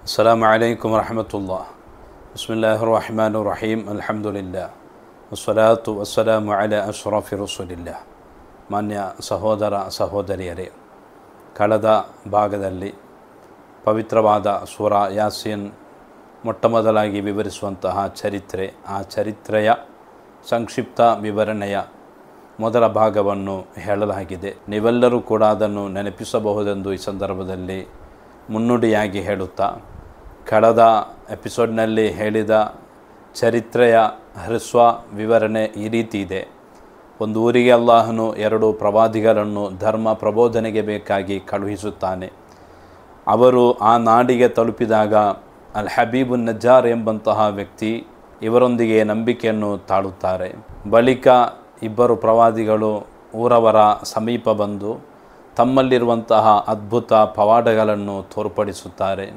ಅಸ್ಸಲಾಮು ಅಲೈಕುಂ ವರಹಮತುಲ್ಲಾಹ್. ಬಿಸ್ಮಿಲ್ಲಾಹಿರ್ ರಹ್ಮಾನಿರ್ ರಹೀಮ್. ಅಲ್ಹಮ್ದುಲಿಲ್ಲಾಹ್ ವಸ್ಸಲಾತು ವಸ್ಸಲಾಮು ಅಲಾ ಅಶ್ರಫಿ ರಸೂಲಿಲ್ಲಾಹ್. ಮಾನ್ಯ ಸಹೋದರ ಸಹೋದರಿಯರೇ, ಕಳೆದ ಭಾಗದಲ್ಲಿ ಪವಿತ್ರವಾದ ಸೂರಾ ಯಾಸೀನ್ ಮೊಟ್ಟಮೊದಲಾಗಿ ವಿವರಿಸುವಂತಹ ಚರಿತ್ರೆ, ಆ ಚರಿತ್ರೆಯ ಸಂಕ್ಷಿಪ್ತ ವಿವರಣೆಯ ಮೊದಲ ಭಾಗವನ್ನು ಹೇಳಲಾಗಿದೆ. ನೀವೆಲ್ಲರೂ ಕೂಡ ಅದನ್ನು ನೆನಪಿಸಬಹುದೆಂದು ಈ ಸಂದರ್ಭದಲ್ಲಿ ಮುನ್ನುಡಿಯಾಗಿ ಹೇಳುತ್ತಾ, ಕಳೆದ ಎಪಿಸೋಡ್ನಲ್ಲಿ ಹೇಳಿದ ಚರಿತ್ರೆಯ ಹ್ರಸ್ವ ವಿವರಣೆ ಈ ರೀತಿ ಇದೆ. ಒಂದು ಊರಿಗೆ ಅಲ್ಲಾಹನು 2 ಪ್ರವಾದಿಗಳನ್ನು ಧರ್ಮ ಪ್ರಬೋಧನೆಗೆ ಬೇಕಾಗಿ ಕಳುಹಿಸುತ್ತಾನೆ. ಅವರು ಆ ನಾಡಿಗೆ ತಲುಪಿದಾಗ ಅಲ್ ಹಬೀಬುನ್ ನಜ್ಜಾರ್ ಎಂಬಂತಹ ವ್ಯಕ್ತಿ ಇವರೊಂದಿಗೆ ನಂಬಿಕೆಯನ್ನು ತಾಳುತ್ತಾರೆ. ಬಳಿಕ 2 ಪ್ರವಾದಿಗಳು ಊರವರ ಸಮೀಪ ಬಂದು ತಮ್ಮಲ್ಲಿರುವಂತಹ ಅದ್ಭುತ ಪವಾಡಗಳನ್ನು ತೋರ್ಪಡಿಸುತ್ತಾರೆ.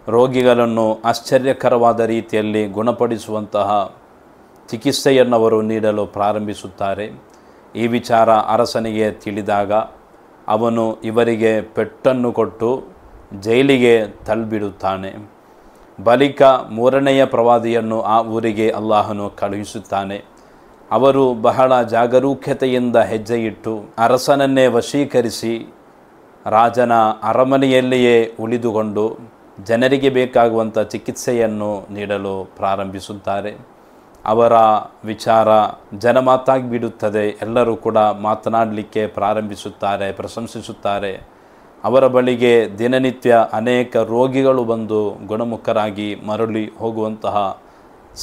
ರೋಗಿಗಳನ್ನು ಆಶ್ಚರ್ಯಕರವಾದ ರೀತಿಯಲ್ಲಿ ಗುಣಪಡಿಸುವಂತಹ ಚಿಕಿತ್ಸೆಯನ್ನು ಅವರು ನೀಡಲು ಪ್ರಾರಂಭಿಸುತ್ತಾರೆ. ಈ ವಿಚಾರ ಅರಸನಿಗೆ ತಿಳಿದಾಗ ಅವನು ಇವರಿಗೆ ಪೆಟ್ಟನ್ನು ಕೊಟ್ಟು ಜೈಲಿಗೆ ತಳ್ಳಿಬಿಡುತ್ತಾನೆ. ಬಳಿಕ 3ನೆಯ ಪ್ರವಾದಿಯನ್ನು ಆ ಊರಿಗೆ ಅಲ್ಲಾಹನು ಕಳುಹಿಸುತ್ತಾನೆ. ಅವರು ಬಹಳ ಜಾಗರೂಕತೆಯಿಂದ ಹೆಜ್ಜೆಯಿಟ್ಟು ಅರಸನನ್ನೇ ವಶೀಕರಿಸಿ ರಾಜನ ಅರಮನೆಯಲ್ಲಿಯೇ ಉಳಿದುಕೊಂಡು ಜನರಿಗೆ ಬೇಕಾಗುವಂಥ ಚಿಕಿತ್ಸೆಯನ್ನು ನೀಡಲು ಪ್ರಾರಂಭಿಸುತ್ತಾರೆ. ಅವರ ವಿಚಾರ ಜನಮಾತಾಗಿಬಿಡುತ್ತದೆ. ಎಲ್ಲರೂ ಕೂಡ ಮಾತನಾಡಲಿಕ್ಕೆ ಪ್ರಾರಂಭಿಸುತ್ತಾರೆ, ಪ್ರಶಂಸಿಸುತ್ತಾರೆ. ಅವರ ಬಳಿಗೆ ದಿನನಿತ್ಯ ಅನೇಕ ರೋಗಿಗಳು ಬಂದು ಗುಣಮುಖರಾಗಿ ಮರಳಿ ಹೋಗುವಂತಹ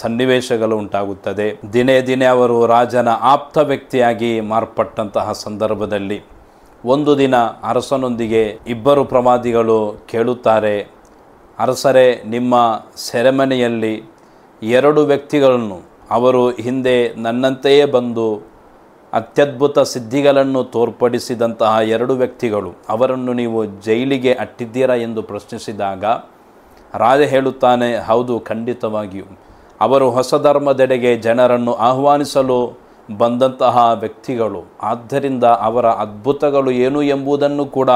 ಸನ್ನಿವೇಶಗಳು ಉಂಟಾಗುತ್ತದೆ. ದಿನೇ ದಿನೇ ಅವರು ರಾಜನ ಆಪ್ತ ವ್ಯಕ್ತಿಯಾಗಿ ಮಾರ್ಪಟ್ಟಂತಹ ಸಂದರ್ಭದಲ್ಲಿ ಒಂದು ದಿನ ಅರಸನೊಂದಿಗೆ 2 ಪ್ರವಾದಿಗಳು ಕೇಳುತ್ತಾರೆ, ಅರಸರೇ, ನಿಮ್ಮ ಸೆರೆಮನೆಯಲ್ಲಿ 2 ವ್ಯಕ್ತಿಗಳನ್ನು, ಅವರು ಹಿಂದೆ ನನ್ನಂತೆಯೇ ಬಂದು ಅತ್ಯದ್ಭುತ ಸಿದ್ಧಿಗಳನ್ನು ತೋರ್ಪಡಿಸಿದಂತಹ 2 ವ್ಯಕ್ತಿಗಳು, ಅವರನ್ನು ನೀವು ಜೈಲಿಗೆ ಅಟ್ಟಿದ್ದೀರಾ ಎಂದು ಪ್ರಶ್ನಿಸಿದಾಗ ರಾಜ ಹೇಳುತ್ತಾನೆ, ಹೌದು, ಖಂಡಿತವಾಗಿಯೂ ಅವರು ಹೊಸ ಧರ್ಮದೆಡೆಗೆ ಜನರನ್ನು ಆಹ್ವಾನಿಸಲು ಬಂದಂತಹ ವ್ಯಕ್ತಿಗಳು. ಆದ್ದರಿಂದ ಅವರ ಅದ್ಭುತಗಳು ಏನು ಎಂಬುದನ್ನು ಕೂಡ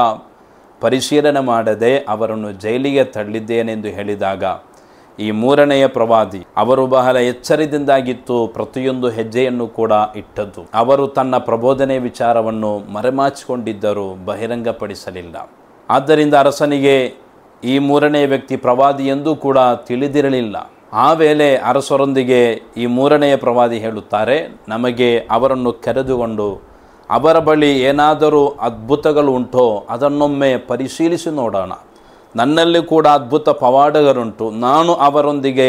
ಪರಿಶೀಲನೆ ಮಾಡದೆ ಅವರನ್ನು ಜೈಲಿಗೆ ತಳ್ಳಿದ್ದೇನೆಂದು ಹೇಳಿದಾಗ ಈ 3ನೆಯ ಪ್ರವಾದಿ, ಅವರು ಬಹಳ ಎಚ್ಚರದಿಂದಾಗಿತ್ತು ಪ್ರತಿಯೊಂದು ಹೆಜ್ಜೆಯನ್ನು ಕೂಡ ಇಟ್ಟದ್ದು. ಅವರು ತನ್ನ ಪ್ರಬೋಧನೆ ವಿಚಾರವನ್ನು ಮರೆಮಾಚಿಕೊಂಡಿದ್ದರು, ಬಹಿರಂಗಪಡಿಸಲಿಲ್ಲ. ಆದ್ದರಿಂದ ಅರಸನಿಗೆ ಈ 3ನೇ ವ್ಯಕ್ತಿ ಪ್ರವಾದಿ ಎಂದೂ ಕೂಡ ತಿಳಿದಿರಲಿಲ್ಲ. ಆ ವೇಳೆ ಅರಸರೊಂದಿಗೆ ಈ 3ನೆಯ ಪ್ರವಾದಿ ಹೇಳುತ್ತಾರೆ, ನಮಗೆ ಅವರನ್ನು ಕರೆದುಕೊಂಡು ಅವರ ಬಳಿ ಏನಾದರೂ ಅದ್ಭುತಗಳು ಉಂಟೋ ಅದನ್ನೊಮ್ಮೆ ಪರಿಶೀಲಿಸಿ ನೋಡೋಣ. ನನ್ನಲ್ಲಿ ಕೂಡ ಅದ್ಭುತ ಪವಾಡಗಳುಂಟು. ನಾನು ಅವರೊಂದಿಗೆ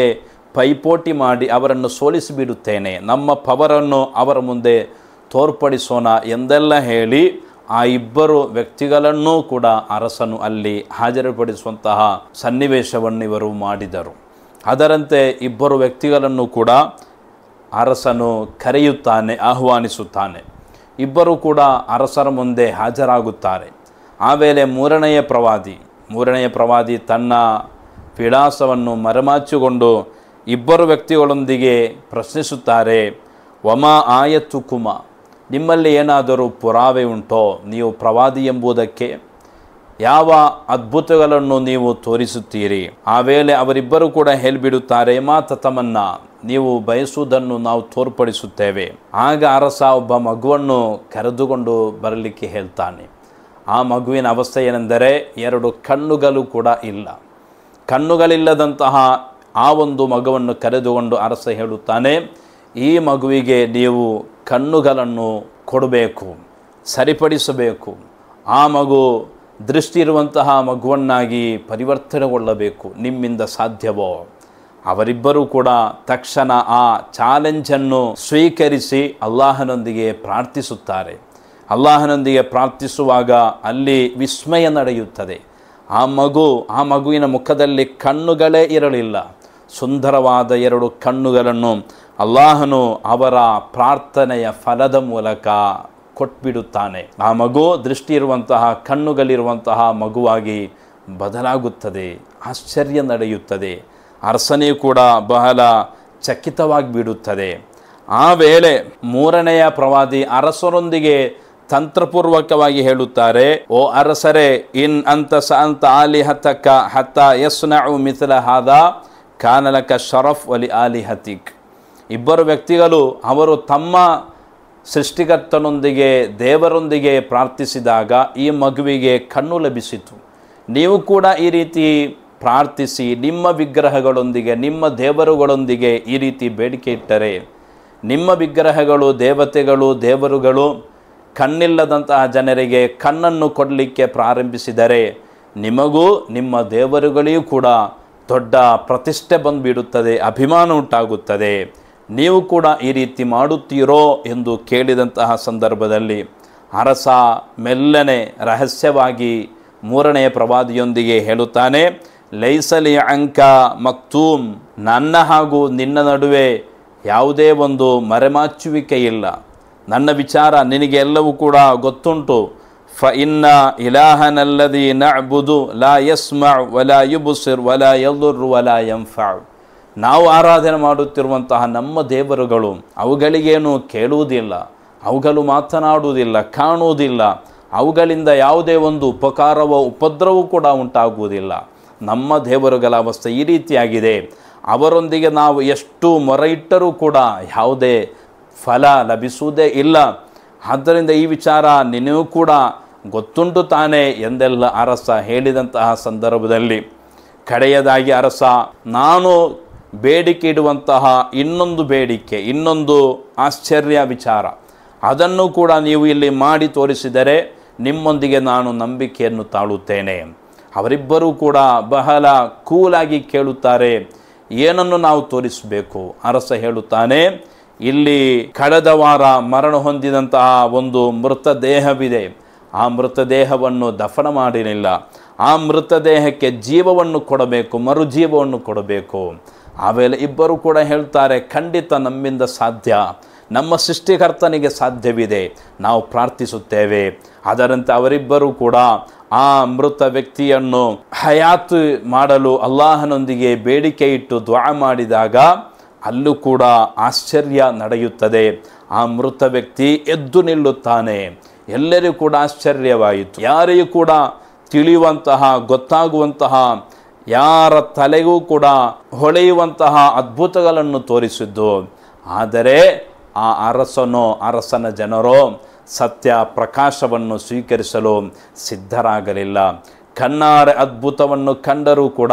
ಪೈಪೋಟಿ ಮಾಡಿ ಅವರನ್ನು ಸೋಲಿಸಿಬಿಡುತ್ತೇನೆ. ನಮ್ಮ ಪವರನ್ನು ಅವರ ಮುಂದೆ ತೋರ್ಪಡಿಸೋಣ ಎಂದೆಲ್ಲ ಹೇಳಿ ಆ 2 ವ್ಯಕ್ತಿಗಳನ್ನೂ ಕೂಡ ಅರಸನು ಅಲ್ಲಿ ಹಾಜರುಪಡಿಸುವಂತಹ ಸನ್ನಿವೇಶವನ್ನು ಇವರು ಮಾಡಿದರು. ಅದರಂತೆ 2 ವ್ಯಕ್ತಿಗಳನ್ನು ಕೂಡ ಅರಸನು ಕರೆಯುತ್ತಾನೆ, ಆಹ್ವಾನಿಸುತ್ತಾನೆ. 2 ಕೂಡ ಅರಸರ ಮುಂದೆ ಹಾಜರಾಗುತ್ತಾರೆ. ಆ ವೇಳೆ 3ನೆಯ ಪ್ರವಾದಿ ತನ್ನ ವಿಳಾಸವನ್ನು ಮರೆಮಾಚಿಕೊಂಡು 2 ವ್ಯಕ್ತಿಗಳೊಂದಿಗೆ ಪ್ರಶ್ನಿಸುತ್ತಾರೆ, ವಮಾ ಆಯತುಕುಮ, ನಿಮ್ಮಲ್ಲಿ ಏನಾದರೂ ಪುರಾವೆ ಉಂಟೋ? ನೀವು ಪ್ರವಾದಿ ಎಂಬುದಕ್ಕೆ ಯಾವ ಅದ್ಭುತಗಳನ್ನು ನೀವು ತೋರಿಸುತ್ತೀರಿ? ಆ ವೇಳೆ ಅವರಿಬ್ಬರು ಕೂಡ ಹೇಳಿಬಿಡುತ್ತಾರೆ, ಮಾತತಮನ್ನ, ನೀವು ಬಯಸುವುದನ್ನು ನಾವು ತೋರ್ಪಡಿಸುತ್ತೇವೆ. ಆಗ ಅರಸ ಒಬ್ಬ ಮಗುವನ್ನು ಕರೆದುಕೊಂಡು ಬರಲಿಕ್ಕೆ ಹೇಳ್ತಾನೆ. ಆ ಮಗುವಿನ ಅವಸ್ಥೆ ಏನೆಂದರೆ 2 ಕಣ್ಣುಗಳು ಕೂಡ ಇಲ್ಲ. ಕಣ್ಣುಗಳಿಲ್ಲದಂತಹ ಆ ಒಂದು ಮಗುವನ್ನು ಕರೆದುಕೊಂಡು ಅರಸ ಹೇಳುತ್ತಾನೆ, ಈ ಮಗುವಿಗೆ ನೀವು ಕಣ್ಣುಗಳನ್ನು ಕೊಡಬೇಕು, ಸರಿಪಡಿಸಬೇಕು. ಆ ಮಗು ದೃಷ್ಟಿ ಇರುವಂತಹ ಮಗುವನ್ನಾಗಿ ಪರಿವರ್ತನೆಗೊಳ್ಳಬೇಕು. ನಿಮ್ಮಿಂದ ಸಾಧ್ಯವೋ? ಅವರಿಬ್ಬರೂ ಕೂಡ ತಕ್ಷಣ ಆ ಚಾಲೆಂಜನ್ನು ಸ್ವೀಕರಿಸಿ ಅಲ್ಲಾಹನೊಂದಿಗೆ ಪ್ರಾರ್ಥಿಸುತ್ತಾರೆ. ಅಲ್ಲಾಹನೊಂದಿಗೆ ಪ್ರಾರ್ಥಿಸುವಾಗ ಅಲ್ಲಿ ವಿಸ್ಮಯ ನಡೆಯುತ್ತದೆ. ಆ ಮಗುವಿನ ಮುಖದಲ್ಲಿ ಕಣ್ಣುಗಳೇ ಇರಲಿಲ್ಲ. ಸುಂದರವಾದ 2 ಕಣ್ಣುಗಳನ್ನು ಅಲ್ಲಾಹನು ಅವರ ಪ್ರಾರ್ಥನೆಯ ಫಲದ ಮೂಲಕ ಕೊಟ್ಬಿಡುತ್ತಾನೆ. ಆ ಮಗು ದೃಷ್ಟಿ ಇರುವಂತಹ ಕಣ್ಣುಗಳಿರುವಂತಹ ಮಗುವಾಗಿ ಬದಲಾಗುತ್ತದೆ. ಆಶ್ಚರ್ಯ ನಡೆಯುತ್ತದೆ. ಅರಸನೇ ಕೂಡ ಬಹಳ ಚಕಿತವಾಗಿ ಬಿಡುತ್ತದೆ. ಆ ವೇಳೆ 3ನೆಯ ಪ್ರವಾದಿ ಅರಸರೊಂದಿಗೆ ತಂತ್ರಪೂರ್ವಕವಾಗಿ ಹೇಳುತ್ತಾರೆ, ಓ ಅರಸರೇ, ಇನ್ ಅಂತ ಅಂತ ಆಲಿಹತಕ ಹತ್ತ ಯಸ್ನಉ ಮಿಥಲ ಹಾದಾ ಕಾನಲಕ ಶರಫ್ ವಲಿ ಆಲಿಹತಿಕ್. ಇಬ್ಬರು ವ್ಯಕ್ತಿಗಳು ಅವರು ತಮ್ಮ ಸೃಷ್ಟಿಕರ್ತನೊಂದಿಗೆ ದೇವರೊಂದಿಗೆ ಪ್ರಾರ್ಥಿಸಿದಾಗ ಈ ಮಗುವಿಗೆ ಕಣ್ಣು ಲಭಿಸಿತು. ನೀವು ಕೂಡ ಈ ರೀತಿ ಪ್ರಾರ್ಥಿಸಿ ನಿಮ್ಮ ವಿಗ್ರಹಗಳೊಂದಿಗೆ ನಿಮ್ಮ ದೇವರುಗಳೊಂದಿಗೆ ಈ ರೀತಿ ಬೇಡಿಕೆ ಇಟ್ಟರೆ, ನಿಮ್ಮ ವಿಗ್ರಹಗಳು ದೇವತೆಗಳು ದೇವರುಗಳು ಕಣ್ಣಿಲ್ಲದಂತಹ ಜನರಿಗೆ ಕಣ್ಣನ್ನು ಕೊಡಲಿಕ್ಕೆ ಪ್ರಾರಂಭಿಸಿದರೆ ನಿಮಗೂ ನಿಮ್ಮ ದೇವರುಗಳಿಗೂ ಕೂಡ ದೊಡ್ಡ ಪ್ರತಿಷ್ಠೆ ಬಂದುಬಿಡುತ್ತದೆ, ಅಭಿಮಾನ ಉಂಟಾಗುತ್ತದೆ. ನೀವು ಕೂಡ ಈ ರೀತಿ ಮಾಡುತ್ತೀರೋ ಎಂದು ಕೇಳಿದಂತಹ ಸಂದರ್ಭದಲ್ಲಿ ಅರಸ ಮೆಲ್ಲನೆ ರಹಸ್ಯವಾಗಿ ಮೂರನೆಯ ಪ್ರವಾದಿಯೊಂದಿಗೆ ಹೇಳುತ್ತಾನೆ, ಲೈಸಲಿ ಅಂಕ ಮಕ್ತೂಮ್, ನನ್ನ ಹಾಗೂ ನಿನ್ನ ನಡುವೆ ಯಾವುದೇ ಒಂದು ಮರೆಮಾಚುವಿಕೆ ಇಲ್ಲ. ನನ್ನ ವಿಚಾರ ನಿನಗೆ ಎಲ್ಲವೂ ಕೂಡ ಗೊತ್ತುಂಟು. ಫ ಇನ್ನ ಇಲಾಹನಲ್ಲದಿ ನಅಬುದು ಲಾ ಯಸ್ಮಅ್ ವಲಾ ಯುಬ್ಸಿರ್ ವಲಾ ಯದುರ್ ವಲಾ ಯಂಫಅ್. ನಾವು ಆರಾಧನೆ ಮಾಡುತ್ತಿರುವಂತಹ ನಮ್ಮ ದೇವರುಗಳು ಅವುಗಳಿಗೇನು ಕೇಳುವುದಿಲ್ಲ, ಅವುಗಳು ಮಾತನಾಡುವುದಿಲ್ಲ, ಕಾಣುವುದಿಲ್ಲ, ಅವುಗಳಿಂದ ಯಾವುದೇ ಒಂದು ಉಪಕಾರವೋ ಉಪದ್ರವೂ ಕೂಡ ಉಂಟಾಗುವುದಿಲ್ಲ. ನಮ್ಮ ದೇವರುಗಳ ಅವಸ್ಥೆ ಈ ರೀತಿಯಾಗಿದೆ. ಅವರೊಂದಿಗೆ ನಾವು ಎಷ್ಟು ಮೊರೆ ಇಟ್ಟರೂ ಕೂಡ ಯಾವುದೇ ಫಲ ಲಭಿಸುವುದೇ ಇಲ್ಲ. ಆದ್ದರಿಂದ ಈ ವಿಚಾರ ನಿನಗೂ ಕೂಡ ಗೊತ್ತುಂಟು ತಾನೇ ಎಂದೆಲ್ಲ ಅರಸ ಹೇಳಿದಂತಹ ಸಂದರ್ಭದಲ್ಲಿ ಕಡೆಯದಾಗಿ ಅರಸ, ನಾನು ಬೇಡಿಕೆ ಇಡುವಂತಹ ಇನ್ನೊಂದು ಬೇಡಿಕೆ, ಇನ್ನೊಂದು ಆಶ್ಚರ್ಯ ವಿಚಾರ, ಅದನ್ನು ಕೂಡ ನೀವು ಇಲ್ಲಿ ಮಾಡಿ ತೋರಿಸಿದರೆ ನಿಮ್ಮೊಂದಿಗೆ ನಾನು ನಂಬಿಕೆಯನ್ನು ತಾಳುತ್ತೇನೆ. ಅವರಿಬ್ಬರೂ ಕೂಡ ಬಹಳ ಕೂಲಾಗಿ ಕೇಳುತ್ತಾರೆ, ಏನನ್ನು ನಾವು ತೋರಿಸಬೇಕು? ಅರಸ ಹೇಳುತ್ತಾನೆ, ಇಲ್ಲಿ ಕಳೆದ ವಾರ ಮರಣ ಹೊಂದಿದಂತಹ ಒಂದು ಮೃತದೇಹವಿದೆ. ಆ ಮೃತದೇಹವನ್ನು ದಫನ ಮಾಡಿರಲಿಲ್ಲ. ಆ ಮೃತದೇಹಕ್ಕೆ ಜೀವವನ್ನು ಕೊಡಬೇಕು, ಮರುಜೀವವನ್ನು ಕೊಡಬೇಕು. ಆಮೇಲೆ ಇಬ್ಬರು ಕೂಡ ಹೇಳ್ತಾರೆ, ಖಂಡಿತ ನಮ್ಮಿಂದ ಸಾಧ್ಯ, ನಮ್ಮ ಸೃಷ್ಟಿಕರ್ತನಿಗೆ ಸಾಧ್ಯವಿದೆ, ನಾವು ಪ್ರಾರ್ಥಿಸುತ್ತೇವೆ. ಅದರಂತೆ ಅವರಿಬ್ಬರು ಕೂಡ ಆ ಮೃತ ವ್ಯಕ್ತಿಯನ್ನು ಹಯಾತ್ ಮಾಡಲು ಅಲ್ಲಾಹನೊಂದಿಗೆ ಬೇಡಿಕೆ ಇಟ್ಟು ದುಆ ಮಾಡಿದಾಗ ಅಲ್ಲೂ ಕೂಡ ಆಶ್ಚರ್ಯ ನಡೆಯುತ್ತದೆ. ಆ ಮೃತ ವ್ಯಕ್ತಿ ಎದ್ದು ನಿಲ್ಲುತ್ತಾನೆ. ಎಲ್ಲರಿಗೂ ಕೂಡ ಆಶ್ಚರ್ಯವಾಯಿತು. ಯಾರಿಗೂ ಕೂಡ ತಿಳಿಯುವಂತಹ ಗೊತ್ತಾಗುವಂತಹ ಯಾರ ತಲೆಗೂ ಕೂಡ ಹೊಳೆಯುವಂತಹ ಅದ್ಭುತಗಳನ್ನು ತೋರಿಸಿದ್ದು. ಆದರೆ ಆ ಅರಸನ ಜನರೋ ಸತ್ಯ ಪ್ರಕಾಶವನ್ನು ಸ್ವೀಕರಿಸಲು ಸಿದ್ಧರಾಗಲಿಲ್ಲ. ಕಣ್ಣಾರೆ ಅದ್ಭುತವನ್ನು ಕಂಡರೂ ಕೂಡ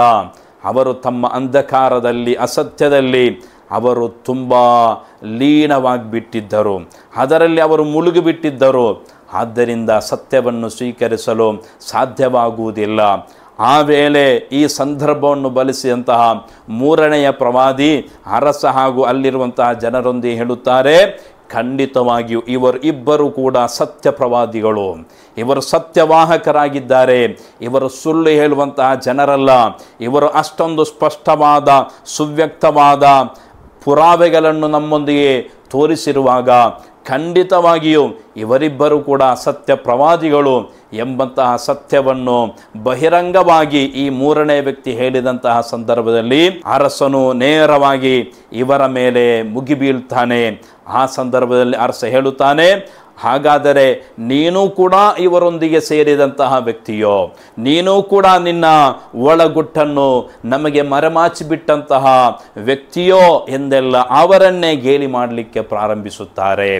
ಅವರು ತಮ್ಮ ಅಂಧಕಾರದಲ್ಲಿ ಅಸತ್ಯದಲ್ಲಿ ಅವರು ತುಂಬ ಲೀನವಾಗಿಬಿಟ್ಟಿದ್ದರು, ಅದರಲ್ಲಿ ಅವರು ಮುಳುಗಿಬಿಟ್ಟಿದ್ದರು. ಆದ್ದರಿಂದ ಸತ್ಯವನ್ನು ಸ್ವೀಕರಿಸಲು ಸಾಧ್ಯವಾಗುವುದಿಲ್ಲ. ಆ ವೇಳೆ ಈ ಸಂದರ್ಭವನ್ನು ಬಳಸಿದಂತಹ ಮೂರನೆಯ ಪ್ರವಾದಿ ಅರಸ ಹಾಗೂ ಅಲ್ಲಿರುವಂತಹ ಜನರೊಂದಿಗೆ ಹೇಳುತ್ತಾರೆ, ಖಂಡಿತವಾಗಿಯೂ ಇವರು ಇಬ್ಬರು ಕೂಡ ಸತ್ಯ ಪ್ರವಾದಿಗಳು, ಇವರು ಸತ್ಯವಾಹಕರಾಗಿದ್ದಾರೆ, ಇವರು ಸುಳ್ಳು ಹೇಳುವಂತಹ ಜನರಲ್ಲ. ಇವರು ಅಷ್ಟೊಂದು ಸ್ಪಷ್ಟವಾದ ಸುವ್ಯಕ್ತವಾದ ಪುರಾವೆಗಳನ್ನು ನಮ್ಮೊಂದಿಗೆ ತೋರಿಸಿರುವಾಗ ಖಂಡಿತವಾಗಿಯೂ ಇವರಿಬ್ಬರು ಕೂಡ ಸತ್ಯ ಪ್ರವಾದಿಗಳು ಎಂಬಂತಹ ಸತ್ಯವನ್ನು ಬಹಿರಂಗವಾಗಿ ಈ ಮೂರನೇ ವ್ಯಕ್ತಿ ಹೇಳಿದಂತಹ ಸಂದರ್ಭದಲ್ಲಿ ಅರಸನು ನೇರವಾಗಿ ಇವರ ಮೇಲೆ ಮುಗಿಬೀಳ್ತಾನೆ. ಆ ಸಂದರ್ಭದಲ್ಲಿ ಅರಸ ಹೇಳುತ್ತಾನೆ, ಹಾಗಾದರೆ ನೀನು ಕೂಡ ಇವರೊಂದಿಗೆ ಸೇರಿದಂತಹ ವ್ಯಕ್ತಿಯೋ, ನೀನು ಕೂಡ ನಿನ್ನ ಒಳಗುಟ್ಟನ್ನು ನಮಗೆ ಮರೆಮಾಚಿಬಿಟ್ಟಂತಹ ವ್ಯಕ್ತಿಯೋ ಎಂದೆಲ್ಲ ಅವರನ್ನೇ ಗೇಲಿ ಮಾಡಲಿಕ್ಕೆ ಪ್ರಾರಂಭಿಸುತ್ತಾರೆ.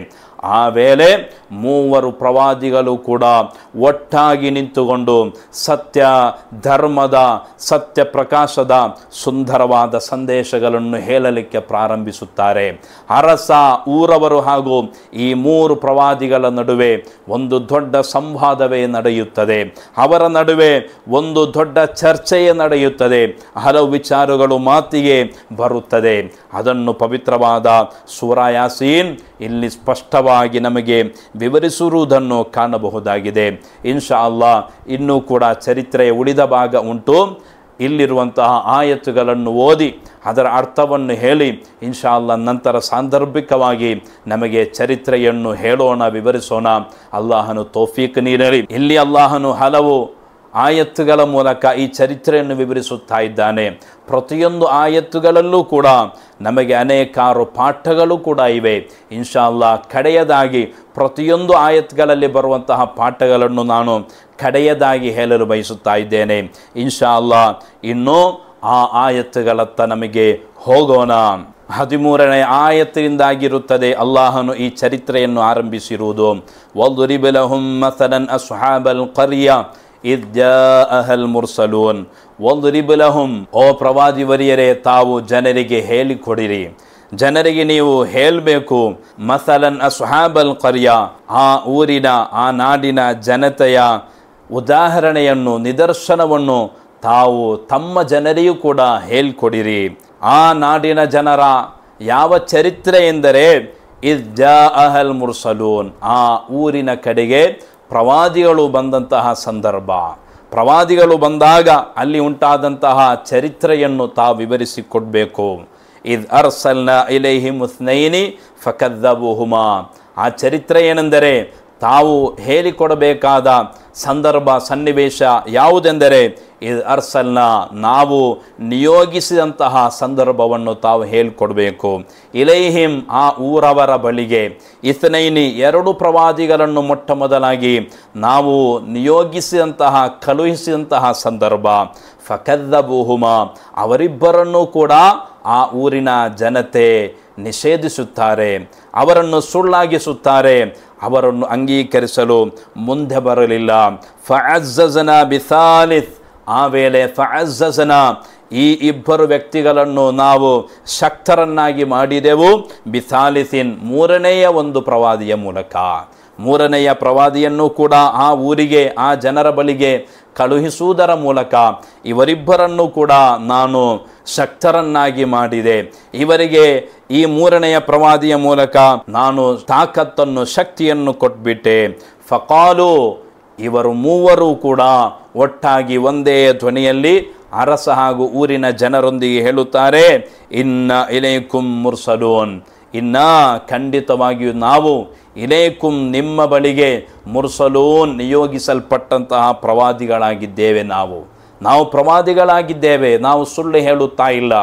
ಆ ವೇಳೆ ಮೂವರು ಪ್ರವಾದಿಗಳು ಕೂಡ ಒಟ್ಟಾಗಿ ನಿಂತುಕೊಂಡು ಸತ್ಯ ಧರ್ಮದ ಸತ್ಯ ಪ್ರಕಾಶದ ಸುಂದರವಾದ ಸಂದೇಶಗಳನ್ನು ಹೇಳಲಿಕ್ಕೆ ಪ್ರಾರಂಭಿಸುತ್ತಾರೆ. ಅರಸ, ಊರವರು ಹಾಗೂ ಈ ಮೂರು ಪ್ರವಾದಿಗಳ ನಡುವೆ ಒಂದು ದೊಡ್ಡ ಸಂವಾದವೇ ನಡೆಯುತ್ತದೆ. ಅವರ ನಡುವೆ ಒಂದು ದೊಡ್ಡ ಚರ್ಚೆಯೇ ನಡೆಯುತ್ತದೆ. ಹಲವು ವಿಚಾರಗಳು ಮಾತಿಗೆ ಬರುತ್ತದೆ. ಅದನ್ನು ಪವಿತ್ರವಾದ ಸೂರಾ ಯಾಸೀನ್ ಇಲ್ಲಿ ಸ್ಪಷ್ಟವಾಗಿ ನಮಗೆ ವಿವರಿಸಿರುವುದನ್ನು ಕಾಣಬಹುದಾಗಿದೆ. ಇನ್ಶಾ ಅಲ್ಲಾಹ್ ಇನ್ನೂ ಕೂಡ ಚರಿತ್ರೆಯ ಉಳಿದ ಭಾಗ ಉಂಟು. ಇಲ್ಲಿರುವಂತಹ ಆಯತ್ತುಗಳನ್ನು ಓದಿ ಅದರ ಅರ್ಥವನ್ನು ಹೇಳಿ ಇನ್ಶಾ ಅಲ್ಲಾಹ್ ನಂತರ ಸಾಂದರ್ಭಿಕವಾಗಿ ನಮಗೆ ಚರಿತ್ರೆಯನ್ನು ಹೇಳೋಣ, ವಿವರಿಸೋಣ. ಅಲ್ಲಾಹನು ತೌಫೀಕ್ ನೀಡಲಿ. ಇಲ್ಲಿ ಅಲ್ಲಾಹನು ಹಲವು ಆಯತ್ತುಗಳ ಮೂಲಕ ಈ ಚರಿತ್ರೆಯನ್ನು ವಿವರಿಸುತ್ತಾ ಇದ್ದಾನೆ. ಪ್ರತಿಯೊಂದು ಆಯತ್ತುಗಳಲ್ಲೂ ಕೂಡ ನಮಗೆ ಅನೇಕಾರು ಪಾಠಗಳು ಕೂಡ ಇವೆ. ಇನ್ಶಾ ಅಲ್ಲಾಹ್ ಕಡೆಯದಾಗಿ ಪ್ರತಿಯೊಂದು ಆಯತ್ಗಳಲ್ಲಿ ಬರುವಂತಹ ಪಾಠಗಳನ್ನು ನಾನು ಕಡೆಯದಾಗಿ ಹೇಳಲು ಬಯಸುತ್ತಾ ಇದ್ದೇನೆ. ಇನ್ಶಾ ಅಲ್ಲಾಹ್ ಇನ್ನೂ ಆ ಆಯತ್ತುಗಳತ್ತ ನಮಗೆ ಹೋಗೋಣ. 13ನೇ ಆಯತ್ತಿನಿಂದಾಗಿರುತ್ತದೆ ಅಲ್ಲಾಹನು ಈ ಚರಿತ್ರೆಯನ್ನು ಆರಂಭಿಸಿರುವುದು. ವದ್ರಿಬ್ ಲಹುಂ ಮಸಲನ್ ಅಸ್ಹಾಬಲ್ ಕರ್ಯ ಇದ್ ಜಾಅಹಲ್ ಮುರ್ಸಲೂನ್. ವದ್ರಿಬ್ ಲಹುಂ, ಓ ಪ್ರವಾದಿವರಿಯರೇ, ತಾವು ಜನರಿಗೆ ಹೇಳಿಕೊಡಿರಿ, ಜನರಿಗೆ ನೀವು ಹೇಳಬೇಕು. ಮಸಲನ್ ಅಸ್ಹಾಬಲ್ ಕರ್ಯ, ಆ ಊರಿನ ಆ ನಾಡಿನ ಜನತೆಯ ಉದಾಹರಣೆಯನ್ನು, ನಿದರ್ಶನವನ್ನು ತಾವು ತಮ್ಮ ಜನರಿಗೂ ಕೂಡ ಹೇಳಿಕೊಡಿರಿ. ಆ ನಾಡಿನ ಜನರ ಯಾವ ಚರಿತ್ರೆ ಎಂದರೆ ಇದ್ ಜಾಅಹಲ್ ಮುರ್ಸಲೂನ್, ಆ ಊರಿನ ಕಡೆಗೆ ಪ್ರವಾದಿಗಳು ಬಂದಂತಹ ಸಂದರ್ಭ. ಪ್ರವಾದಿಗಳು ಬಂದಾಗ ಅಲ್ಲಿ ಉಂಟಾದಂತಹ ಚರಿತ್ರೆಯನ್ನು ತಾವು ವಿವರಿಸಿಕೊಡಬೇಕು. ಇದ್ ಅರ್ಸಲ್ನಾ ಇಲೈಹಿಮ್ ಉಸ್ನೈನಿ ಫಕದ್ದಬೂಹುಮಾ, ಆ ಚರಿತ್ರೆ ಏನೆಂದರೆ ತಾವು ಹೇಳಿಕೊಡಬೇಕಾದ ಸಂದರ್ಭ ಸನ್ನಿವೇಶ ಯಾವುದೆಂದರೆ ಇದ್ ಅರ್ಸಲ್ನಾ, ನಾವು ನಿಯೋಗಿಸಿದಂತಹ ಸಂದರ್ಭವನ್ನು ತಾವು ಹೇಳಿಕೊಡಬೇಕು. ಇಲೈಹಿಮ್, ಆ ಊರವರ ಬಳಿಗೆ, ಇಸ್ನೈನಿ, 2 ಪ್ರವಾದಿಗಳನ್ನು ಮೊಟ್ಟ ಮೊದಲಾಗಿ ನಾವು ನಿಯೋಗಿಸಿದಂತಹ ಕಳುಹಿಸಿದಂತಹ ಸಂದರ್ಭ. ಫಕದ್ದಬೂಹುಮಾ, ಅವರಿಬ್ಬರನ್ನೂ ಕೂಡ ಆ ಊರಿನ ಜನತೆ ನಿಷೇಧಿಸುತ್ತಾರೆ, ಅವರನ್ನು ಸುಳ್ಳಾಗಿಸುತ್ತಾರೆ, ಅವರನ್ನು ಅಂಗೀಕರಿಸಲು ಮುಂದೆ ಬರಲಿಲ್ಲ. ಫಅಜ್ಜಜ್ನಾ ಬಿಸಾಲಿಸ್, ಆ ವೇಳೆ ಫಅಜ್ಜಜ್ನಾ, ಈ ಇಬ್ಬರು ವ್ಯಕ್ತಿಗಳನ್ನು ನಾವು ಶಕ್ತರನ್ನಾಗಿ ಮಾಡಿದೆವು. ಬಿಸಾಲಿಸಿನ್, 3ನೆಯ ಒಂದು ಪ್ರವಾದಿಯ ಮೂಲಕ. 3ನೆಯ ಪ್ರವಾದಿಯನ್ನು ಕೂಡ ಆ ಊರಿಗೆ, ಆ ಜನರ ಬಳಿಗೆ ಕಳುಹಿಸುವುದರ ಮೂಲಕ ಇವರಿಬ್ಬರನ್ನು ಕೂಡ ನಾನು ಶಕ್ತರನ್ನಾಗಿ ಮಾಡಿದೆ. ಇವರಿಗೆ ಈ 3ನೆಯ ಪ್ರವಾದಿಯ ಮೂಲಕ ನಾನು ತಾಕತ್ತನ್ನು, ಶಕ್ತಿಯನ್ನು ಕೊಟ್ಬಿಟ್ಟೆ. ಫಕಾಲು, ಇವರು ಮೂವರು ಕೂಡ ಒಟ್ಟಾಗಿ ಒಂದೇ ಧ್ವನಿಯಲ್ಲಿ ಅರಸ ಹಾಗೂ ಊರಿನ ಜನರೊಂದಿಗೆ ಹೇಳುತ್ತಾರೆ, ಇನ್ನ ಇಲೈಕುಂ ಮುರ್ಸಲೂನ್, ಇನ್ನ ಖಂಡಿತವಾಗಿಯೂ ನಾವು, ಇಲೈಕುಂ, ನಿಮ್ಮ ಬಳಿಗೆ, ಮುರ್ಸಲೂನ್, ನಿಯೋಗಿಸಲ್ಪಟ್ಟಂತಹ ಪ್ರವಾದಿಗಳಾಗಿದ್ದೇವೆ. ನಾವು ಪ್ರವಾದಿಗಳಾಗಿದ್ದೇವೆ, ನಾವು ಸುಳ್ಳು ಹೇಳುತ್ತಾ ಇಲ್ಲ.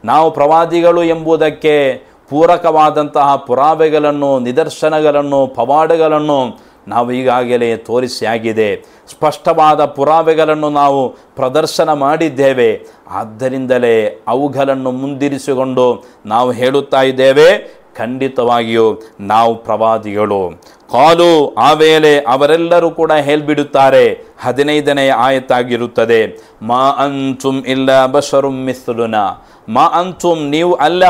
ನಾವು ಪ್ರವಾದಿಗಳು ಎಂಬುದಕ್ಕೆ ಪೂರಕವಾದಂತಹ ಪುರಾವೆಗಳನ್ನು, ನಿದರ್ಶನಗಳನ್ನು, ಪವಾಡಗಳನ್ನು ನಾವು ಈಗಾಗಲೇ ತೋರಿಸಿಯಾಗಿದೆ. ಸ್ಪಷ್ಟವಾದ ಪುರಾವೆಗಳನ್ನು ನಾವು ಪ್ರದರ್ಶನ ಮಾಡಿದ್ದೇವೆ. ಆದ್ದರಿಂದಲೇ ಅವುಗಳನ್ನು ಮುಂದಿರಿಸಿಕೊಂಡು ನಾವು ಹೇಳುತ್ತಾ ಇದ್ದೇವೆ, ಖಂಡಿತವಾಗಿಯೂ ನಾವು ಪ್ರವಾದಿಗಳು. ಕಾಲು, ಆ ವೇಳೆ ಅವರೆಲ್ಲರೂ ಕೂಡ ಹೇಳ್ಬಿಡುತ್ತಾರೆ. 15ನೇ ಆಯತ್ತಾಗಿರುತ್ತದೆ. ಮಾ ಅಂತುಂ ಇಲ್ಲ ಬಶರುಂ ಮಿಸ್ಲುನಾ, ಮಾ ಅಂತುಂ, ನೀವು ಅಲ್ಲ,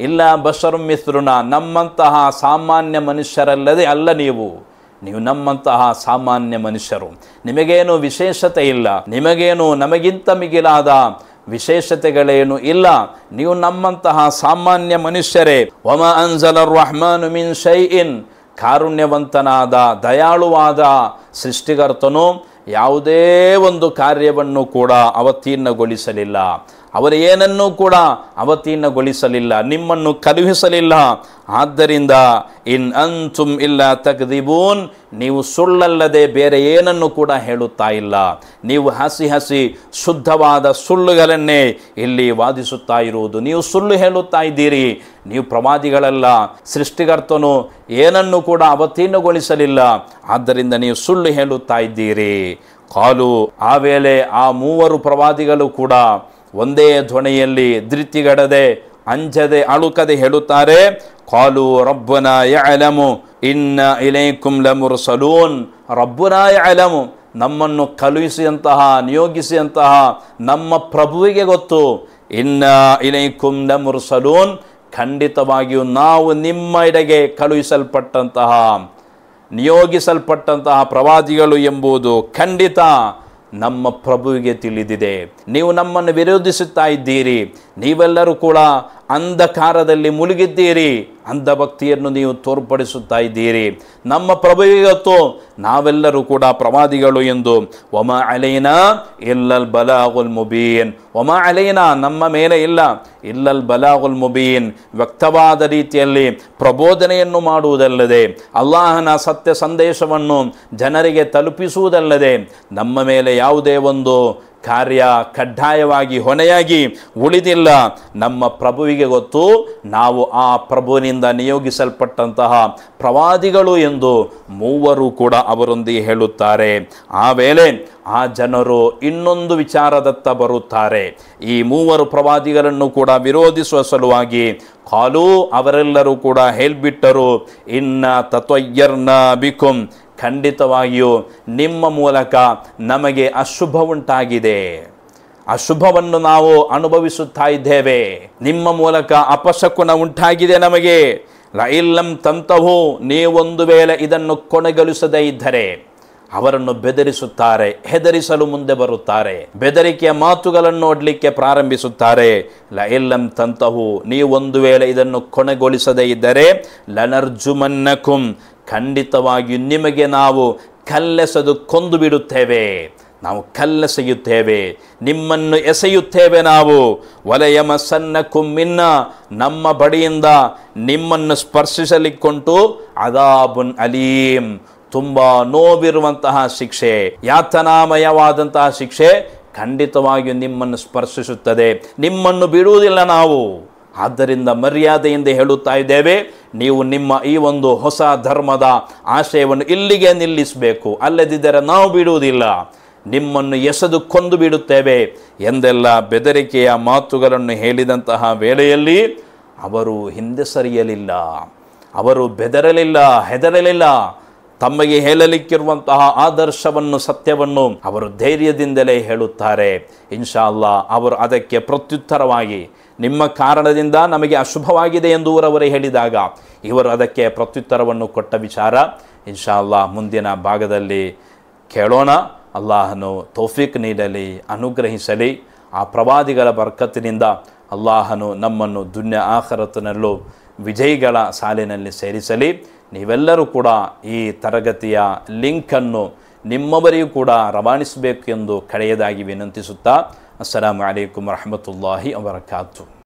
ಇಲ್ಲ ಬಶರುಂ ಮಿಸ್ಲುನಾ, ನಮ್ಮಂತಹ ಸಾಮಾನ್ಯ ಮನುಷ್ಯರಲ್ಲದೆ ಅಲ್ಲ ನೀವು ನಮ್ಮಂತಹ ಸಾಮಾನ್ಯ ಮನುಷ್ಯರು. ನಿಮಗೇನು ವಿಶೇಷತೆ ಇಲ್ಲ, ನಿಮಗೇನು ನಮಗಿಂತ ಮಿಗಿಲಾದ ವಿಶೇಷತೆಗಳೇನು ಇಲ್ಲ, ನೀವು ನಮ್ಮಂತಹ ಸಾಮಾನ್ಯ ಮನುಷ್ಯರೇ. ವಮಾ ಅನ್ಜಲರ್ ರಹ್ಮಾನು ಮಿನ್ ಶೈಇನ್, ಕಾರುಣ್ಯವಂತನಾದ ದಯಾಳುವಾದ ಸೃಷ್ಟಿಕರ್ತನು ಯಾವುದೇ ಒಂದು ಕಾರ್ಯವನ್ನು ಕೂಡ ಅವತೀರ್ಣಗೊಳಿಸಲಿಲ್ಲ. ಅವರು ಏನನ್ನೂ ಕೂಡ ಅವತೀರ್ಣಗೊಳಿಸಲಿಲ್ಲ, ನಿಮ್ಮನ್ನು ಕಳುಹಿಸಲಿಲ್ಲ. ಆದ್ದರಿಂದ ಇನ್ ಅಂತುಂ ಇಲ್ಲ ತಕ್ದಿಬೂನ್, ನೀವು ಸುಳ್ಳಲ್ಲದೆ ಬೇರೆ ಏನನ್ನು ಕೂಡ ಹೇಳುತ್ತಾ ಇಲ್ಲ. ನೀವು ಹಸಿ ಶುದ್ಧವಾದ ಸುಳ್ಳುಗಳನ್ನೇ ಇಲ್ಲಿ ವಾದಿಸುತ್ತಾ ಇರುವುದು. ನೀವು ಸುಳ್ಳು ಹೇಳುತ್ತಾ ಇದ್ದೀರಿ, ನೀವು ಪ್ರವಾದಿಗಳಲ್ಲ. ಸೃಷ್ಟಿಕರ್ತನು ಏನನ್ನು ಕೂಡ ಅವತೀರ್ಣಗೊಳಿಸಲಿಲ್ಲ, ಆದ್ದರಿಂದ ನೀವು ಸುಳ್ಳು ಹೇಳುತ್ತಾ ಇದ್ದೀರಿ. ಕಾಲು, ಆ ವೇಳೆ ಆ 3 ಪ್ರವಾದಿಗಳು ಕೂಡ ಒಂದೇ ಧ್ವನಿಯಲ್ಲಿ ಧೃತಿಗಡದೆ, ಅಂಜದೆ, ಅಳುಕದೆ ಹೇಳುತ್ತಾರೆ, ಕಾಲು ರಬ್ಬನಾ ಯಅಲಮು ಇನ್ನ ಇಲೈಕುಂ ಲಮುರ್ಸಲೂನ್. ರಬ್ಬನಾ ಯಅಲಮು, ನಮ್ಮನ್ನು ಕಳುಹಿಸಿದಂತಹ, ನಿಯೋಗಿಸಿದಂತಹ ನಮ್ಮ ಪ್ರಭುವಿಗೆ ಗೊತ್ತು. ಇನ್ನ ಇಲೈಕುಂ ಲಮುರ್ಸಲೂನ್, ಖಂಡಿತವಾಗಿಯೂ ನಾವು ನಿಮ್ಮ ಎಡೆಗೆ ಕಳುಹಿಸಲ್ಪಟ್ಟಂತಹ, ನಿಯೋಗಿಸಲ್ಪಟ್ಟಂತಹ ಪ್ರವಾದಿಗಳು ಎಂಬುದು ಖಂಡಿತ ನಮ್ಮ ಪ್ರಭುವಿಗೆ ತಿಳಿದಿದೆ. ನೀವು ನಮ್ಮನ್ನು ವಿರೋಧಿಸುತ್ತಾ ಇದ್ದೀರಿ, ನೀವೆಲ್ಲರೂ ಕೂಡ ಅಂಧಕಾರದಲ್ಲಿ ಮುಳುಗಿದ್ದೀರಿ, ಅಂಧಭಕ್ತಿಯನ್ನು ನೀವು ತೋರ್ಪಡಿಸುತ್ತಾ ಇದ್ದೀರಿ. ನಮ್ಮ ಪ್ರಭುವಿಗತ್ತು ನಾವೆಲ್ಲರೂ ಕೂಡ ಪ್ರವಾದಿಗಳು ಎಂದು. ವಮಾ ಅಲೈನಾ ಇಲ್ಲಲ್ ಬಲಾಗುಲ್ ಮುಬೀನ್, ವಮಾ ಅಲೈನಾ ನಮ್ಮ ಮೇಲೆ ಇಲ್ಲ, ಇಲ್ಲಲ್ ಬಲಾಗುಲ್ ಮುಬೀನ್ ವ್ಯಕ್ತವಾದ ರೀತಿಯಲ್ಲಿ ಪ್ರಬೋಧನೆಯನ್ನು ಮಾಡುವುದಲ್ಲದೆ, ಅಲ್ಲಾಹನ ಸತ್ಯ ಸಂದೇಶವನ್ನು ಜನರಿಗೆ ತಲುಪಿಸುವುದಲ್ಲದೆ ನಮ್ಮ ಮೇಲೆ ಯಾವುದೇ ಒಂದು ಕಾರ್ಯ ಕಡ್ಡಾಯವಾಗಿ ಹೊಣೆಯಾಗಿ ಉಳಿದಿಲ್ಲ. ನಮ್ಮ ಪ್ರಭುವಿಗೆ ಗೊತ್ತು ನಾವು ಆ ಪ್ರಭುವಿನಿಂದ ನಿಯೋಗಿಸಲ್ಪಟ್ಟಂತಹ ಪ್ರವಾದಿಗಳು ಎಂದು ಮೂವರು ಕೂಡ ಅವರೊಂದಿಗೆ ಹೇಳುತ್ತಾರೆ. ಆ ವೇಳೆ ಆ ಜನರು ಇನ್ನೊಂದು ವಿಚಾರದತ್ತ ಬರುತ್ತಾರೆ. ಈ ಮೂವರು ಪ್ರವಾದಿಗಳನ್ನು ಕೂಡ ವಿರೋಧಿಸುವ ಸಲುವಾಗಿ ಕಾಲು ಅವರೆಲ್ಲರೂ ಕೂಡ ಹೇಳ್ಬಿಟ್ಟರು, ಇನ್ನ ತತ್ವಯ್ಯರ್ನ ಬಿಕುಂ, ಖಂಡಿತವಾಗಿಯೂ ನಿಮ್ಮ ಮೂಲಕ ನಮಗೆ ಅಶುಭ ಉಂಟಾಗಿದೆ, ಅಶುಭವನ್ನು ನಾವು ಅನುಭವಿಸುತ್ತಾ ಇದ್ದೇವೆ, ನಿಮ್ಮ ಮೂಲಕ ಅಪಶಕುನ ಉಂಟಾಗಿದೆ ನಮಗೆ. ಲೈಲ್ಲಂ ತಂತಹು, ನೀವೊಂದು ವೇಳೆ ಇದನ್ನು ಕೊನೆಗೊಳಿಸದೇ ಇದ್ದರೆ ಅವರನ್ನು ಬೆದರಿಸುತ್ತಾರೆ, ಹೆದರಿಸಲು ಮುಂದೆ ಬರುತ್ತಾರೆ, ಬೆದರಿಕೆಯ ಮಾತುಗಳನ್ನು ನೋಡಲಿಕ್ಕೆ ಪ್ರಾರಂಭಿಸುತ್ತಾರೆ. ಲೈಲ್ಲಂ ತಂತಹು, ನೀವೊಂದು ವೇಳೆ ಇದನ್ನು ಕೊನೆಗೊಳಿಸದೇ ಇದ್ದರೆ ಲನರ್ಜುಮನ್ನಕುಂ, ಖಂಡಿತವಾಗಿಯೂ ನಿಮಗೆ ನಾವು ಕಲ್ಲೆಸೆದು ಕೊಂದು ಬಿಡುತ್ತೇವೆ, ನಾವು ಕಲ್ಲೆಸೆಯುತ್ತೇವೆ, ನಿಮ್ಮನ್ನು ಎಸೆಯುತ್ತೇವೆ ನಾವು. ವಲಯಮಸನ್ನಕುಂ ಮಿನ್ನ, ನಮ್ಮ ಬಳಿಯಿಂದ ನಿಮ್ಮನ್ನು ಸ್ಪರ್ಶಿಸಲಿಕ್ಕುಂಟು ಅದಾಬುನ್ ಅಲೀಂ, ತುಂಬ ನೋವಿರುವಂತಹ ಶಿಕ್ಷೆ, ಯಾತನಾಮಯವಾದಂತಹ ಶಿಕ್ಷೆ ಖಂಡಿತವಾಗಿಯೂ ನಿಮ್ಮನ್ನು ಸ್ಪರ್ಶಿಸುತ್ತದೆ, ನಿಮ್ಮನ್ನು ಬಿಡುವುದಿಲ್ಲ ನಾವು. ಆದ್ದರಿಂದ ಮರ್ಯಾದೆಯಿಂದ ಹೇಳುತ್ತಾ ಇದ್ದೇವೆ, ನೀವು ನಿಮ್ಮ ಈ ಒಂದು ಹೊಸ ಧರ್ಮದ ಆಶಯವನ್ನು ಇಲ್ಲಿಗೆ ನಿಲ್ಲಿಸಬೇಕು, ಅಲ್ಲದಿದ್ದರೆ ನಾವು ಬಿಡುವುದಿಲ್ಲ, ನಿಮ್ಮನ್ನು ಎಸೆದು ಕೊಂದು ಬಿಡುತ್ತೇವೆ ಎಂದೆಲ್ಲ ಬೆದರಿಕೆಯ ಮಾತುಗಳನ್ನು ಹೇಳಿದಂತಹ ವೇಳೆಯಲ್ಲಿ ಅವರು ಹಿಂದೆ ಸರಿಯಲಿಲ್ಲ, ಅವರು ಬೆದರಲಿಲ್ಲ, ಹೆದರಲಿಲ್ಲ. ತಮಗೆ ಹೇಳಲಿಕ್ಕಿರುವಂತಹ ಆದರ್ಶವನ್ನು, ಸತ್ಯವನ್ನು ಅವರು ಧೈರ್ಯದಿಂದಲೇ ಹೇಳುತ್ತಾರೆ. ಇನ್ಶಾ ಅಲ್ಲಾ ಅವರು ಅದಕ್ಕೆ ಪ್ರತ್ಯುತ್ತರವಾಗಿ, ನಿಮ್ಮ ಕಾರಣದಿಂದ ನಮಗೆ ಅಶುಭವಾಗಿದೆ ಎಂದು ಅವರವರೇ ಹೇಳಿದಾಗ ಇವರು ಅದಕ್ಕೆ ಪ್ರತ್ಯುತ್ತರವನ್ನು ಕೊಟ್ಟ ವಿಚಾರ ಇನ್ಶಾ ಅಲ್ಲಾ ಮುಂದಿನ ಭಾಗದಲ್ಲಿ ಕೇಳೋಣ. ಅಲ್ಲಾಹನು ತೌಫೀಕ್ ನೀಡಲಿ, ಅನುಗ್ರಹಿಸಲಿ. ಆ ಪ್ರವಾದಿಗಳ ಬರ್ಕತ್ತಿನಿಂದ ಅಲ್ಲಾಹನು ನಮ್ಮನ್ನು ದುನ್ಯ ಆಖರತಿನಲ್ಲೂ ವಿಜಯಿಗಳ ಸಾಲಿನಲ್ಲಿ ಸೇರಿಸಲಿ. ನೀವೆಲ್ಲರೂ ಕೂಡ ಈ ತರಗತಿಯ ಲಿಂಕನ್ನು ನಿಮ್ಮವರಿಗೂ ಕೂಡ ರವಾನಿಸಬೇಕು ಎಂದು ಕಡೆಯದಾಗಿ ವಿನಂತಿಸುತ್ತಾ, ಅಸ್ಸಲಾಮು ಅಲೈಕುಂ ವರಹಮತುಲ್ಲಾಹಿ ವಬರಕಾತು.